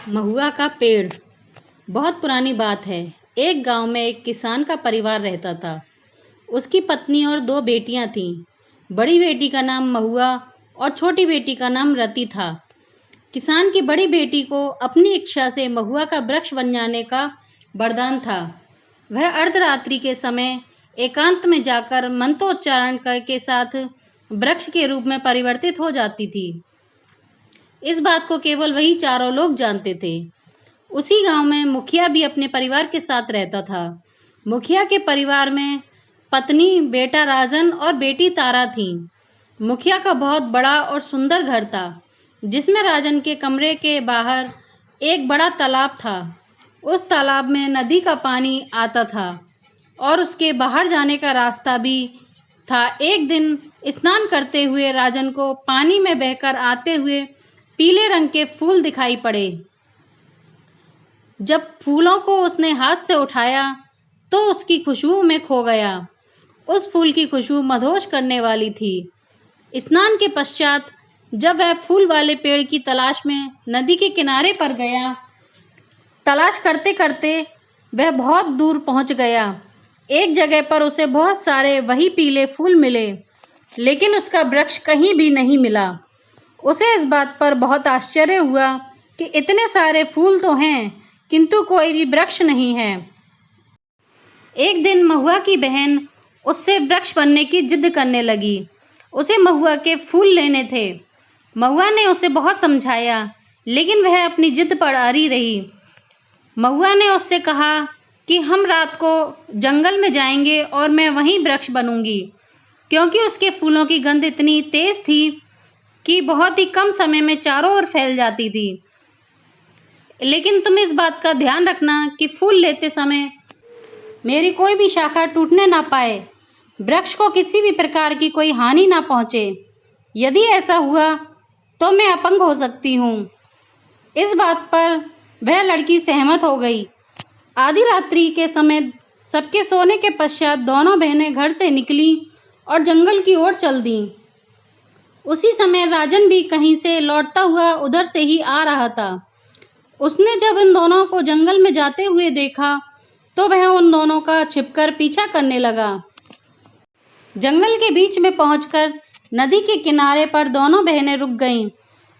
महुआ का पेड़। बहुत पुरानी बात है। एक गांव में एक किसान का परिवार रहता था। उसकी पत्नी और 2 बेटियां थीं। बड़ी बेटी का नाम महुआ और छोटी बेटी का नाम रति था। किसान की बड़ी बेटी को अपनी इच्छा से महुआ का वृक्ष बन जाने का वरदान था। वह अर्धरात्रि के समय एकांत में जाकर मंत्रोच्चारण के साथ वृक्ष के रूप में परिवर्तित हो जाती थी। इस बात को केवल वही चारों लोग जानते थे। उसी गांव में मुखिया भी अपने परिवार के साथ रहता था। मुखिया के परिवार में पत्नी, बेटा राजन और बेटी तारा थी। मुखिया का बहुत बड़ा और सुंदर घर था, जिसमें राजन के कमरे के बाहर एक बड़ा तालाब था। उस तालाब में नदी का पानी आता था और उसके बाहर जाने का रास्ता भी था। एक दिन स्नान करते हुए राजन को पानी में बहकर आते हुए पीले रंग के फूल दिखाई पड़े। जब फूलों को उसने हाथ से उठाया तो उसकी खुशबू में खो गया। उस फूल की खुशबू मदहोश करने वाली थी। स्नान के पश्चात जब वह फूल वाले पेड़ की तलाश में नदी के किनारे पर गया, तलाश करते करते वह बहुत दूर पहुंच गया। एक जगह पर उसे बहुत सारे वही पीले फूल मिले, लेकिन उसका वृक्ष कहीं भी नहीं मिला। उसे इस बात पर बहुत आश्चर्य हुआ कि इतने सारे फूल तो हैं, किंतु कोई भी वृक्ष नहीं है। एक दिन महुआ की बहन उससे वृक्ष बनने की जिद करने लगी। उसे महुआ के फूल लेने थे। महुआ ने उसे बहुत समझाया, लेकिन वह अपनी जिद पर अड़ी रही। महुआ ने उससे कहा कि हम रात को जंगल में जाएंगे और मैं वहीं वृक्ष बनूंगी, क्योंकि उसके फूलों की गंध इतनी तेज थी कि बहुत ही कम समय में चारों ओर फैल जाती थी। लेकिन तुम इस बात का ध्यान रखना कि फूल लेते समय मेरी कोई भी शाखा टूटने ना पाए, वृक्ष को किसी भी प्रकार की कोई हानि ना पहुंचे। यदि ऐसा हुआ तो मैं अपंग हो सकती हूँ। इस बात पर वह लड़की सहमत हो गई। आधी रात्रि के समय सबके सोने के पश्चात दोनों बहनें घर से निकली और जंगल की ओर चल दीं। उसी समय राजन भी कहीं से लौटता हुआ उधर से ही आ रहा था। उसने जब इन दोनों को जंगल में जाते हुए देखा तो वह उन दोनों का छिपकर पीछा करने लगा। जंगल के बीच में पहुंचकर नदी के किनारे पर दोनों बहनें रुक गईं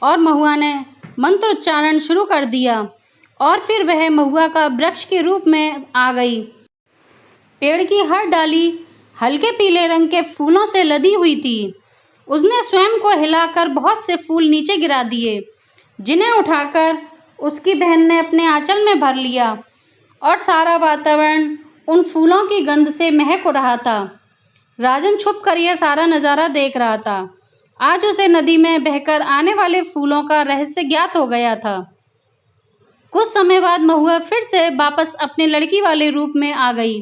और महुआ ने मंत्रोच्चारण शुरू कर दिया और फिर वह महुआ का वृक्ष के रूप में आ गई। पेड़ की हर डाली हल्के पीले रंग के फूलों से लदी हुई थी। उसने स्वयं को हिलाकर बहुत से फूल नीचे गिरा दिए, जिन्हें उठाकर उसकी बहन ने अपने आंचल में भर लिया और सारा वातावरण उन फूलों की गंध से महक रहा था। राजन छुप कर यह सारा नज़ारा देख रहा था। आज उसे नदी में बहकर आने वाले फूलों का रहस्य ज्ञात हो गया था। कुछ समय बाद महुआ फिर से वापस अपने लड़की वाले रूप में आ गई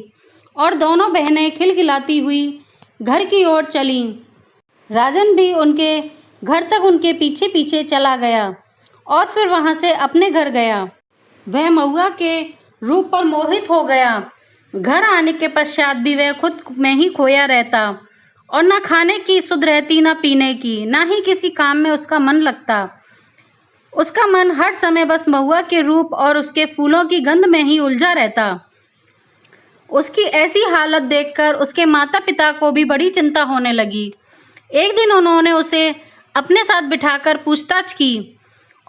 और दोनों बहनें खिलखिलाती हुई घर की ओर चलीं। राजन भी उनके घर तक उनके पीछे पीछे चला गया और फिर वहां से अपने घर गया। वह महुआ के रूप पर मोहित हो गया। घर आने के पश्चात भी वह खुद में ही खोया रहता और ना खाने की सुध रहती, ना पीने की, ना ही किसी काम में उसका मन लगता। उसका मन हर समय बस महुआ के रूप और उसके फूलों की गंध में ही उलझा रहता। उसकी ऐसी हालत देखकर उसके माता पिता को भी बड़ी चिंता होने लगी। एक दिन उन्होंने उसे अपने साथ बिठाकर पूछताछ की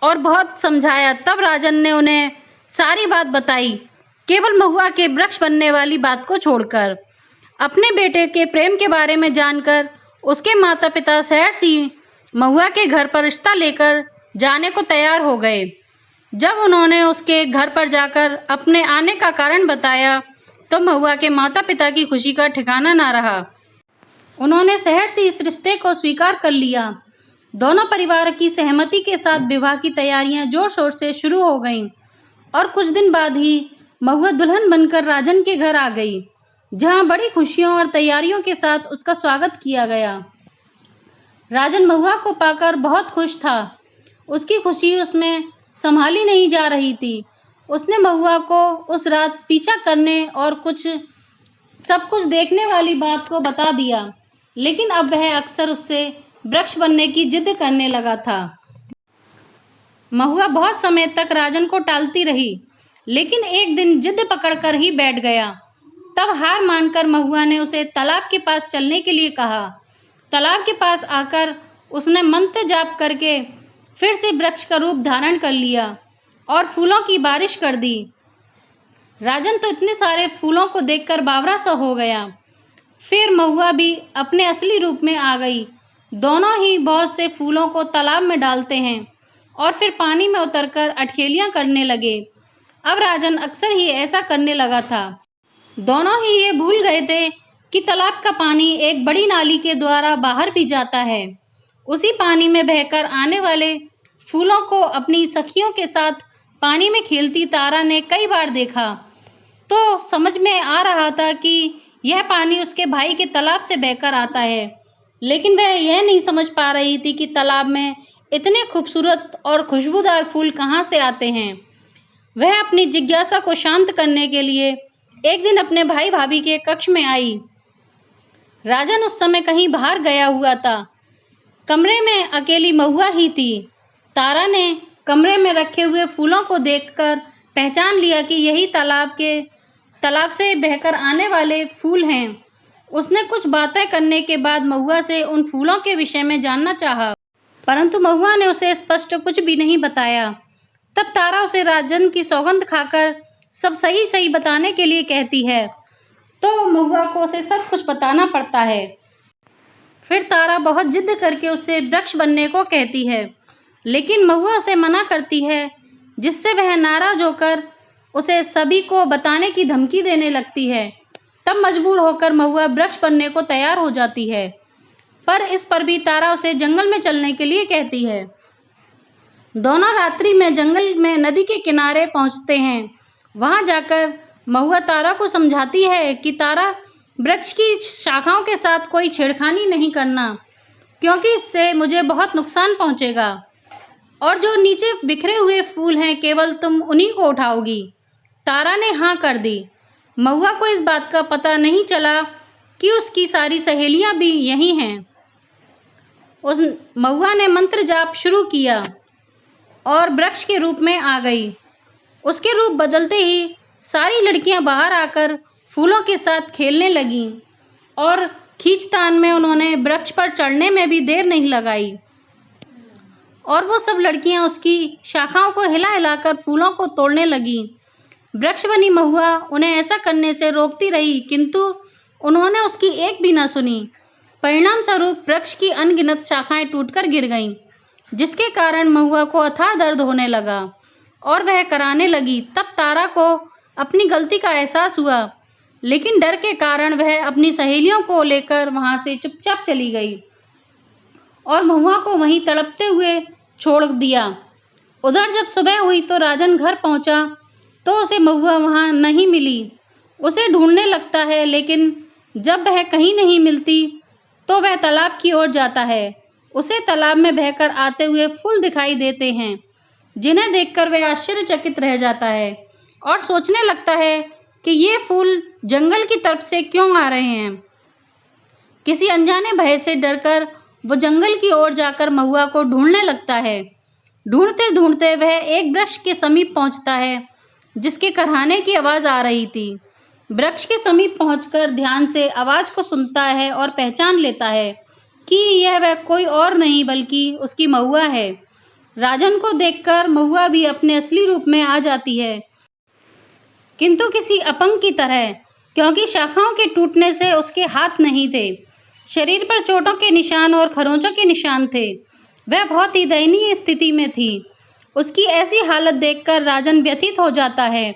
और बहुत समझाया। तब राजन ने उन्हें सारी बात बताई, केवल महुआ के वृक्ष बनने वाली बात को छोड़कर। अपने बेटे के प्रेम के बारे में जानकर उसके माता पिता शहर से महुआ के घर पर रिश्ता लेकर जाने को तैयार हो गए। जब उन्होंने उसके घर पर जाकर अपने आने का कारण बताया तो महुआ के माता पिता की खुशी का ठिकाना ना रहा। उन्होंने शहर से इस रिश्ते को स्वीकार कर लिया। दोनों परिवार की सहमति के साथ विवाह की तैयारियां जोर शोर से शुरू हो गईं और कुछ दिन बाद ही महुआ दुल्हन बनकर राजन के घर आ गई, जहां बड़ी खुशियों और तैयारियों के साथ उसका स्वागत किया गया। राजन महुआ को पाकर बहुत खुश था। उसकी खुशी उसमें संभाली नहीं जा रही थी। उसने महुआ को उस रात पीछा करने और सब कुछ देखने वाली बात को बता दिया, लेकिन अब वह अक्सर उससे वृक्ष बनने की जिद करने लगा था। महुआ बहुत समय तक राजन को टालती रही, लेकिन एक दिन जिद पकड़कर ही बैठ गया। तब हार मानकर महुआ ने उसे तालाब के पास चलने के लिए कहा। तालाब के पास आकर उसने मंत्र जाप करके फिर से वृक्ष का रूप धारण कर लिया और फूलों की बारिश कर दी। राजन तो इतने सारे फूलों को देखकर बावरा सा हो गया। फिर महुआ भी अपने असली रूप में आ गई। दोनों ही बहुत से फूलों को तालाब में डालते हैं और फिर पानी में उतरकर अठखेलियां करने लगे। अब राजन अक्सर ही ऐसा करने लगा था। दोनों ही ये भूल गए थे कि तालाब का पानी एक बड़ी नाली के द्वारा बाहर भी जाता है। उसी पानी में बहकर आने वाले फूलों को अपनी सखियों के साथ पानी में खेलती तारा ने कई बार देखा, तो समझ में आ रहा था कि यह पानी उसके भाई के तालाब से बहकर आता है, लेकिन वह यह नहीं समझ पा रही थी कि तालाब में इतने खूबसूरत और खुशबूदार फूल कहाँ से आते हैं। वह अपनी जिज्ञासा को शांत करने के लिए एक दिन अपने भाई भाभी के कक्ष में आई। राजन उस समय कहीं बाहर गया हुआ था। कमरे में अकेली महुआ ही थी। तारा ने कमरे में रखे हुए फूलों को देखकर पहचान लिया कि यही तालाब से बहकर आने वाले फूल हैं। उसने कुछ बातें करने के बाद महुआ से उन फूलों के विषय में जानना चाहा, परंतु महुआ ने उसे स्पष्ट कुछ भी नहीं बताया। तब तारा उसे राजन की सौगंध खाकर सब सही सही बताने के लिए कहती है, तो महुआ को उसे सब कुछ बताना पड़ता है। फिर तारा बहुत जिद करके उसे वृक्ष बनने को कहती है, लेकिन महुआ उसे मना करती है, जिससे वह नाराज होकर उसे सभी को बताने की धमकी देने लगती है। तब मजबूर होकर महुआ वृक्ष बनने को तैयार हो जाती है, पर इस पर भी तारा उसे जंगल में चलने के लिए कहती है। दोनों रात्रि में जंगल में नदी के किनारे पहुंचते हैं। वहां जाकर महुआ तारा को समझाती है कि तारा, वृक्ष की शाखाओं के साथ कोई छेड़खानी नहीं करना, क्योंकि इससे मुझे बहुत नुकसान पहुंचेगा, और जो नीचे बिखरे हुए फूल हैं केवल तुम उन्हीं को उठाओगी। तारा ने हाँ कर दी। महुआ को इस बात का पता नहीं चला कि उसकी सारी सहेलियां भी यहीं हैं। उस महुआ ने मंत्र जाप शुरू किया और वृक्ष के रूप में आ गई। उसके रूप बदलते ही सारी लड़कियां बाहर आकर फूलों के साथ खेलने लगीं और खींचतान में उन्होंने वृक्ष पर चढ़ने में भी देर नहीं लगाई, और वो सब लड़कियां उसकी शाखाओं को हिला हिलाकर फूलों को तोड़ने लगीं। वृक्ष बनी महुआ उन्हें ऐसा करने से रोकती रही, किंतु उन्होंने उसकी एक भी न सुनी। परिणाम स्वरूप वृक्ष की अनगिनत शाखाएं टूटकर गिर गईं, जिसके कारण महुआ को अथाह दर्द होने लगा और वह कराने लगी। तब तारा को अपनी गलती का एहसास हुआ, लेकिन डर के कारण वह अपनी सहेलियों को लेकर वहां से चुपचाप चली गई और महुआ को वहीं तड़पते हुए छोड़ दिया। उधर जब सुबह हुई तो राजन घर पहुंचा तो उसे महुआ वहां नहीं मिली। उसे ढूंढने लगता है, लेकिन जब वह कहीं नहीं मिलती तो वह तालाब की ओर जाता है। उसे तालाब में बहकर आते हुए फूल दिखाई देते हैं, जिन्हें देखकर वह आश्चर्यचकित रह जाता है और सोचने लगता है कि ये फूल जंगल की तरफ से क्यों आ रहे हैं। किसी अनजाने भय से डरकर वो जंगल की ओर जाकर महुआ को ढूंढने लगता है। ढूंढते ढूंढते वह एक वृक्ष के समीप पहुंचता है, जिसके करहाने की आवाज आ रही थी। वृक्ष के समीप पहुंचकर ध्यान से आवाज को सुनता है और पहचान लेता है कि यह वह कोई और नहीं बल्कि उसकी महुआ है। राजन को देखकर महुआ भी अपने असली रूप में आ जाती है, किंतु किसी अपंग की तरह, क्योंकि शाखाओं के टूटने से उसके हाथ नहीं थे। शरीर पर चोटों के निशान और खरोंचों के निशान थे। वह बहुत ही दयनीय स्थिति में थी। उसकी ऐसी हालत देखकर राजन व्यथित हो जाता है।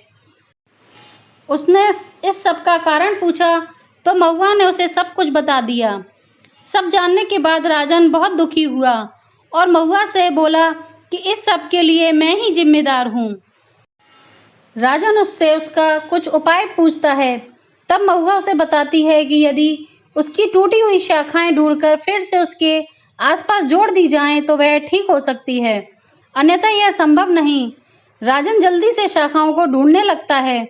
उसने इस सब का कारण पूछा तो महुआ ने उसे सब कुछ बता दिया। सब जानने के बाद राजन बहुत दुखी हुआ और महुआ से बोला कि इस सब के लिए मैं ही जिम्मेदार हूँ। राजन उससे उसका कुछ उपाय पूछता है। तब महुआ उसे बताती है कि यदि उसकी टूटी हुई शाखाएं ढूंढकर फिर से उसके आसपास जोड़ दी जाएं तो वह ठीक हो सकती है, अन्यथा यह संभव नहीं। राजन जल्दी से शाखाओं को ढूंढने लगता है,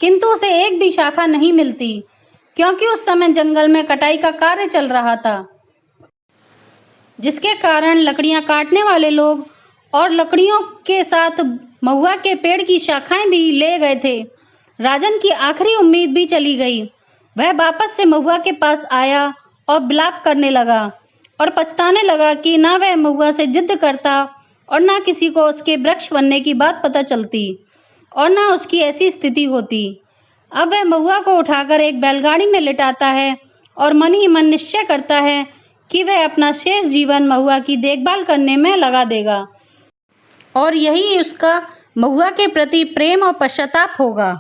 किंतु उसे एक भी शाखा नहीं मिलती, क्योंकि उस समय जंगल में कटाई का कार्य चल रहा था, जिसके कारण लकड़ियां काटने वाले लोग और लकड़ियों के साथ महुआ के पेड़ की शाखाएं भी ले गए थे। राजन की आखिरी उम्मीद भी चली गई। वह वापस से महुआ के पास आया और विलाप करने लगा और पछताने लगा कि ना वह महुआ से जिद करता और ना किसी को उसके वृक्ष बनने की बात पता चलती और ना उसकी ऐसी स्थिति होती। अब वह महुआ को उठाकर एक बैलगाड़ी में लिटाता है और मन ही मन निश्चय करता है कि वह अपना शेष जीवन महुआ की देखभाल करने में लगा देगा और यही उसका महुआ के प्रति प्रेम और पश्चाताप होगा।